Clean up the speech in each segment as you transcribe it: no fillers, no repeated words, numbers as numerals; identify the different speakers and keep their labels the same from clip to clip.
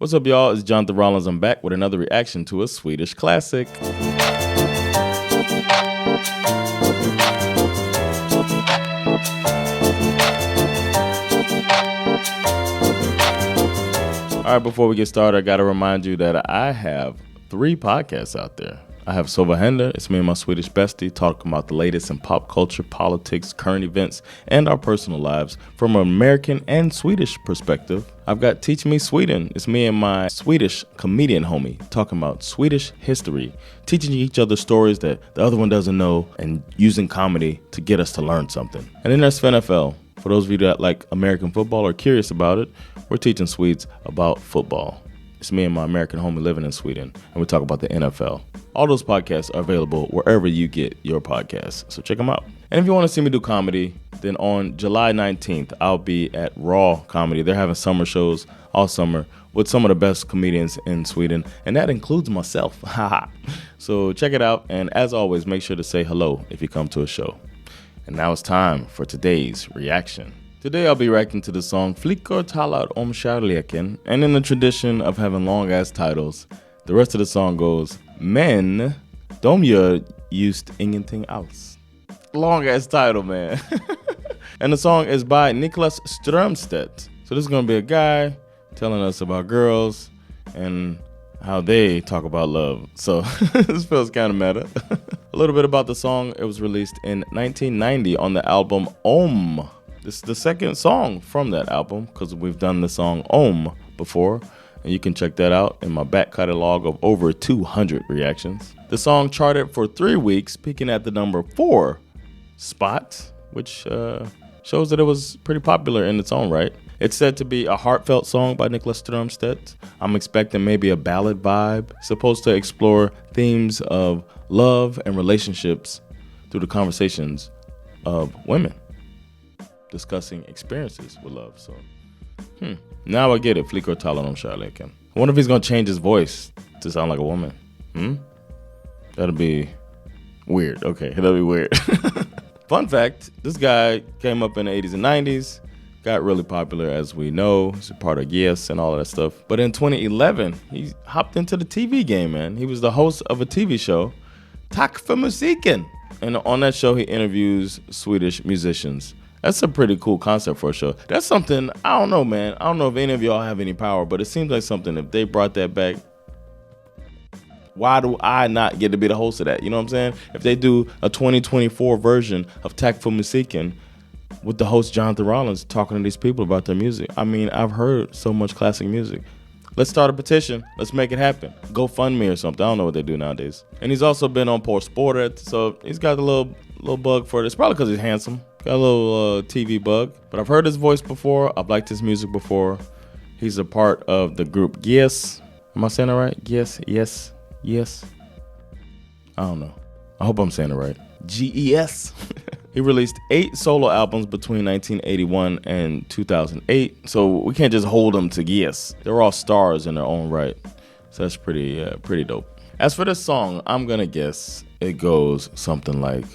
Speaker 1: What's up, y'all? It's Jonathan Rollins. I'm back with another reaction to a Swedish classic. All right, before we get started, I got to remind you that I have 3 podcasts out there. I have Sova Hender. It's me and my Swedish bestie talking about the latest in pop culture, politics, current events, and our personal lives from an American and Swedish perspective. I've got Teach Me Sweden. It's me and my Swedish comedian homie talking about Swedish history, teaching each other stories that the other one doesn't know, and using comedy to get us to learn something. And then there's NFL. For those of you that like American football or curious about it, we're teaching Swedes about football. It's me and my American homie living in Sweden, and we talk about the NFL. All those podcasts are available wherever you get your podcasts, so check them out. And if you want to see me do comedy, then on July 19th, I'll be at Raw Comedy. They're having summer shows all summer with some of the best comedians in Sweden, and that includes myself. So check it out, and as always, make sure to say hello if you come to a show. And now it's time for today's reaction. Today I'll be reacting to the song Flickor talar kärleken, and in the tradition of having long-ass titles, the rest of the song goes, Men, de gör just ingenting alls. Long-ass title, man. And the song is by Niklas Stro. So this is going to be a guy telling us about girls and how they talk about love. So this feels kind of meta. A little bit about the song. It was released in 1990 on the album Om. This is the second song from that album because we've done the song Om before, and you can check that out in my back catalog of over 200 reactions. The song charted for 3 weeks, peaking at the number 4 spot, which shows that it was pretty popular in its own right. It's said to be a heartfelt song by Niklas Stro. I'm expecting maybe a ballad vibe, supposed to explore themes of love and relationships through the conversations of women discussing experiences with love. So, now I get it. Flickor talar kärleken. I wonder if he's gonna change his voice to sound like a woman. That'll be weird. Okay, that'll be weird. Fun fact, this guy came up in the 80s and 90s, got really popular, as we know. He's a part of Yes and all of that stuff. But in 2011, he hopped into the TV game, man. He was the host of a TV show, Tack för musiken. And on that show, he interviews Swedish musicians. That's a pretty cool concept for a show. That's something, I don't know, man. I don't know if any of y'all have any power, but it seems like something, if they brought that back, why do I not get to be the host of that? You know what I'm saying? If they do a 2024 version of Tack för musiken with the host Jonathan Rollins talking to these people about their music. I mean, I've heard so much classic music. Let's start a petition. Let's make it happen. GoFundMe or something. I don't know what they do nowadays. And he's also been on Por Spåret, so he's got a little bug for it. It's probably because he's handsome. Got a little TV bug. But I've heard his voice before. I've liked his music before. He's a part of the group Yes. Am I saying it right? Yes. I don't know. I hope I'm saying it right. GES. He released 8 solo albums between 1981 and 2008. So we can't just hold them to Yes. They're all stars in their own right. So that's pretty dope. As for this song, I'm gonna guess it goes something like,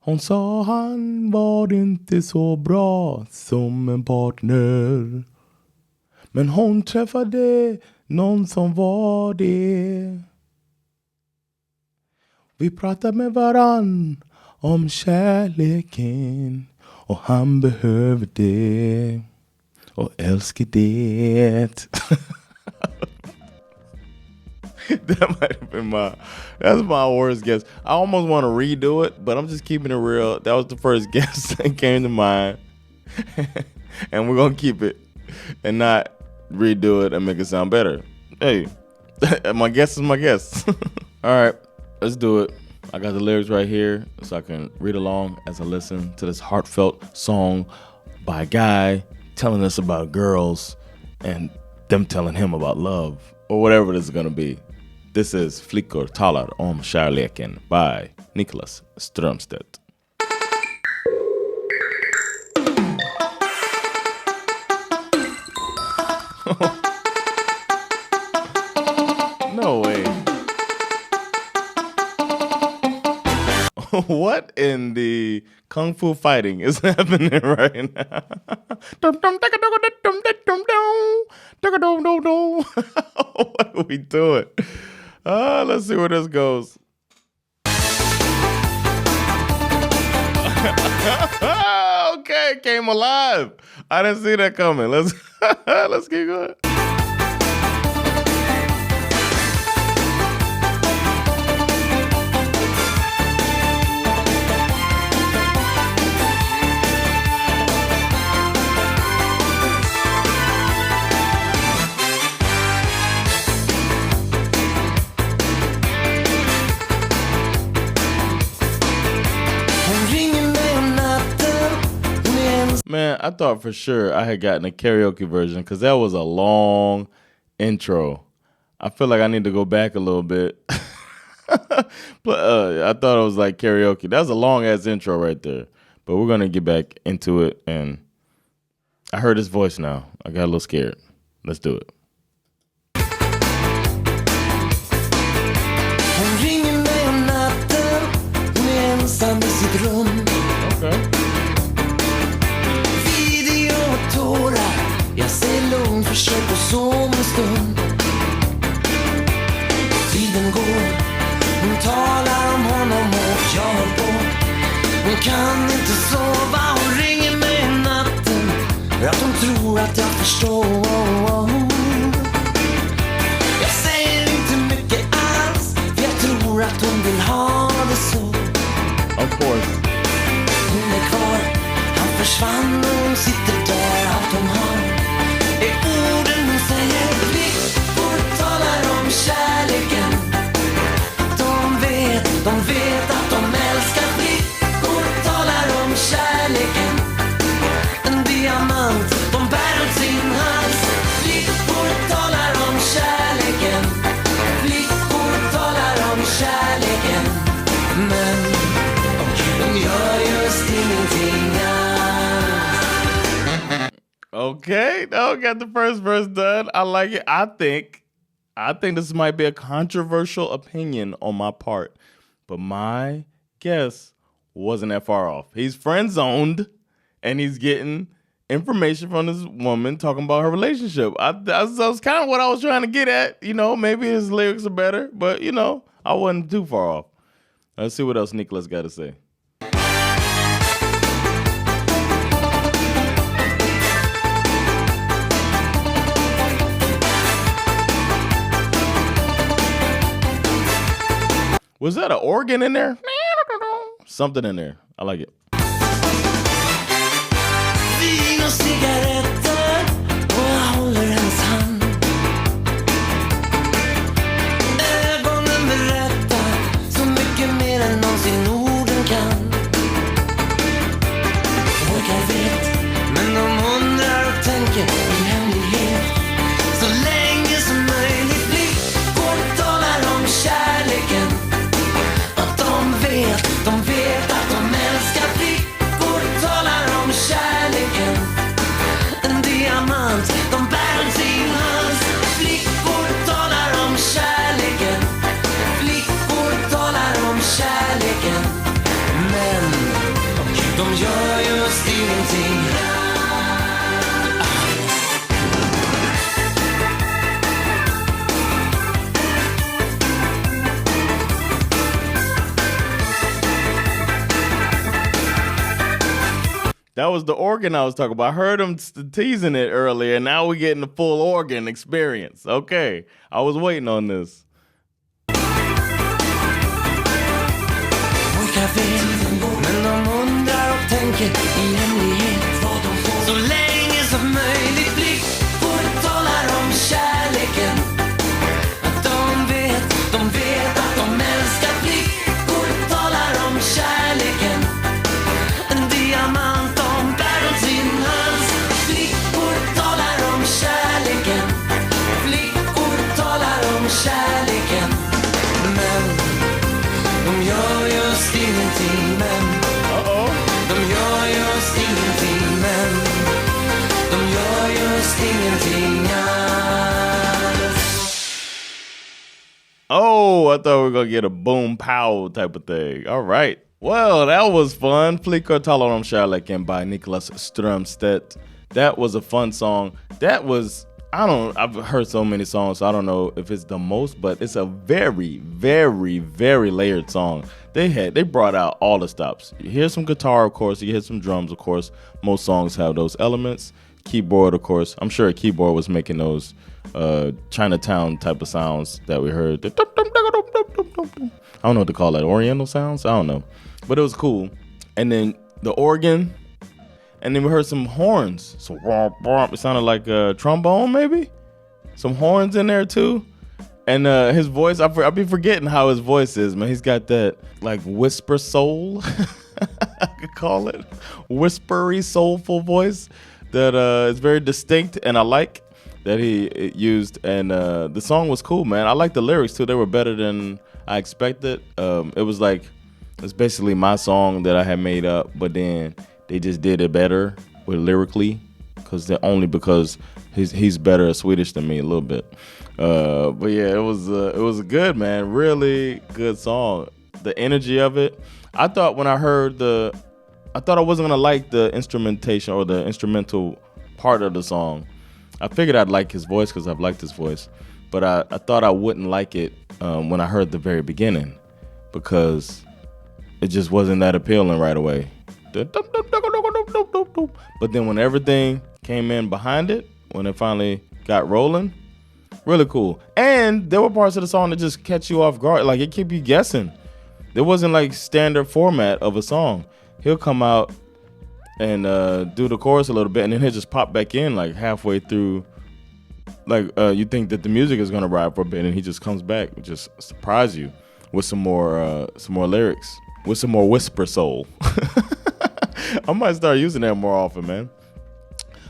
Speaker 1: Hon sa han var inte så bra som en partner. Men hon träffade någon som var det. Vi pratar med varann om kärleken och han behöver det och älskar det. That might have been that's my worst guess. I almost want to redo it, but I'm just keeping it real. That was the first guess that came to mind. And we're going to keep it and not redo it and make it sound better. Hey, my guess is my guess. All right, let's do it. I got the lyrics right here so I can read along as I listen to this heartfelt song by a guy telling us about girls and them telling him about love or whatever this is going to be. This is Flickor talar kärleken by Niklas Stro. No way. What in the kung fu fighting is happening right now? What are we doing? Let's see where this goes. Okay, it came alive. I didn't see that coming. Let's keep going. Man, I thought for sure I had gotten a karaoke version because that was a long intro. I feel like I need to go back a little bit. I thought it was like karaoke. That's a long ass intro right there. But we're going to get back into it. And I heard his voice now. I got a little scared. Let's do it. Okay.
Speaker 2: Jag ser lugn, försöker sova en stund. Tiden går, hon talar om honom och jag hör på. Hon kan inte sova, hon ringer mig i natten. Att hon tror att jag förstår. Jag säger inte mycket alls, för jag tror att hon vill ha det så.
Speaker 1: Of course.
Speaker 2: Hon är kvar, han försvann och hon sitter där. Allt hon har är orden hon säger. Flickor talar om kärleken. De vet att de älskar. Flickor talar om kärleken. En diamant de bär åt sin hals. Flickor talar om kärleken. Flickor talar om kärleken. Men de gör just ingenting alls.
Speaker 1: Okay, now we got the first verse done. I like it. I think this might be a controversial opinion on my part, but my guess wasn't that far off. He's friend-zoned, and he's getting information from this woman talking about her relationship. That's kind of what I was trying to get at. You know, maybe his lyrics are better, but, you know, I wasn't too far off. Let's see what else Niklas got to say. Was that an organ in there? Something in there. I like it.
Speaker 2: Vin och cigaretter och jag håller hans hand. Ögonen berättar så mycket mer än någonsin orden kan. Pojkar vet, men de undrar och tänker i hemlighet. Så länge som möjligt. Flickor talar om kärleken. De vet att de älskar. Flickor talar om kärleken. En diamant de bär åt sin hals. Flickor talar om kärleken. Flickor talar om kärleken. Men de gör just ingenting.
Speaker 1: That was the organ I was talking about. I heard him teasing it earlier, and now we're getting the full organ experience. Okay, I was waiting on this.
Speaker 2: Men de undrar och tänker i hemlighet. Så länge som möjligt. Flickor talar om kärleken. Att de vet att de älskar. Flickor talar om kärleken. En diamant de bär åt sin hals. Flickor talar om kärleken. Flickor talar om kärleken. Men de gör just ingenting. Men de gör just ingenting. Men de gör just ingenting alls.
Speaker 1: Oh, I thought we were going to get a boom pow type of thing. All right. Well, that was fun. Flickor talar om kärleken by Niklas Stro. That was a fun song. That was I've heard so many songs, so I don't know if it's the most, but it's a very, very, very layered song. They brought out all the stops. You hear some guitar, of course. You hear some drums, of course. Most songs have those elements. Keyboard, of course. I'm sure a keyboard was making those Chinatown type of sounds that we heard. I don't know what to call that. Oriental sounds? I don't know. But it was cool. And then the organ. And then we heard some horns. So it sounded like a trombone, maybe? Some horns in there, too. And his voice, I'll be forgetting how his voice is, man. He's got that, like, whisper soul, I could call it. Whispery, soulful voice that is very distinct, and I like that he used. And the song was cool, man. I like the lyrics, too. They were better than I expected. It's basically my song that I had made up, but then they just did it better with lyrically, because he's better at Swedish than me a little bit. But yeah, it was good, man. Really good song. The energy of it. I thought when I heard I thought I wasn't gonna like the instrumentation or the instrumental part of the song. I figured I'd like his voice because I've liked his voice, but I thought I wouldn't like it when I heard the very beginning, because it just wasn't that appealing right away. But then when everything came in behind it, when it finally got rolling, really cool. And there were parts of the song that just catch you off guard, like it keep you guessing. There wasn't like standard format of a song. He'll come out and do the chorus a little bit, and then he'll just pop back in like halfway through. Like you think that the music is gonna ride for a bit, and he just comes back, and just surprise you with some more lyrics, with some more whisper soul. I might start using that more often, man.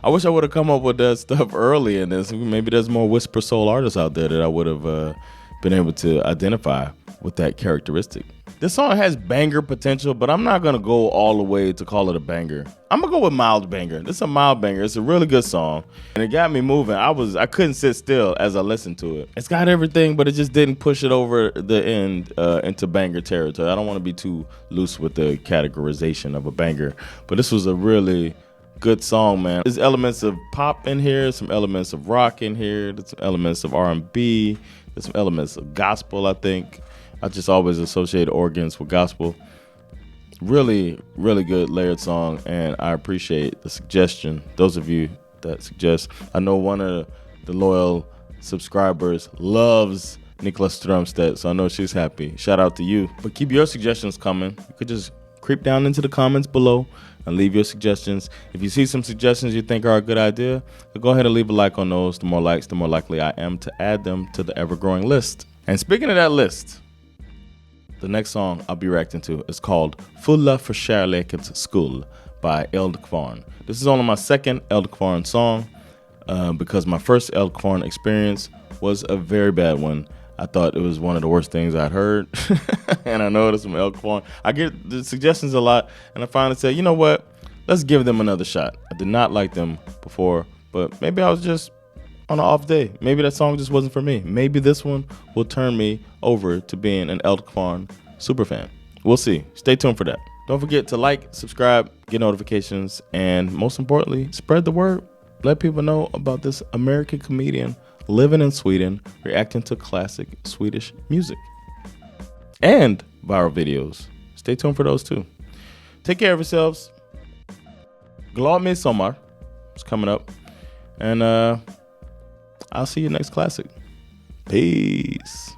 Speaker 1: I wish I would have come up with that stuff early in this. Maybe there's more whisper soul artists out there that I would have been able to identify with that characteristic. This song has banger potential, but I'm not going to go all the way to call it a banger. I'm going to go with mild banger. This is a mild banger. It's a really good song, and it got me moving. I couldn't sit still as I listened to it. It's got everything, but it just didn't push it over the end into banger territory. I don't want to be too loose with the categorization of a banger, but this was a really good song, man. There's elements of pop in here, some elements of rock in here, there's some elements of R&B, there's some elements of gospel, I think. I just always associate organs with gospel. Really, really good layered song, and I appreciate the suggestion. Those of you that suggest. I know one of the loyal subscribers loves Niklas Stro, so I know she's happy. Shout out to you. But keep your suggestions coming. You could just creep down into the comments below and leave your suggestions. If you see some suggestions you think are a good idea, go ahead and leave a like on those. The more likes, the more likely I am to add them to the ever-growing list. And speaking of that list, the next song I'll be reacting to is called Fulla för kärlekens skull by Eldkvarn. This is only my second Eldkvarn song because my first Eldkvarn experience was a very bad one. I thought it was one of the worst things I'd heard. And I know there's some Eldkvarn. I get the suggestions a lot, and I finally said, you know what? Let's give them another shot. I did not like them before, but maybe I was just on an off day. Maybe that song just wasn't for me. Maybe this one will turn me over to being an Eldkvarn superfan. We'll see. Stay tuned for that. Don't forget to like, subscribe, get notifications, and most importantly, spread the word. Let people know about this American comedian living in Sweden, reacting to classic Swedish music and viral videos. Stay tuned for those too. Take care of yourselves. Glad midsommar is coming up, and I'll see you next classic. Peace.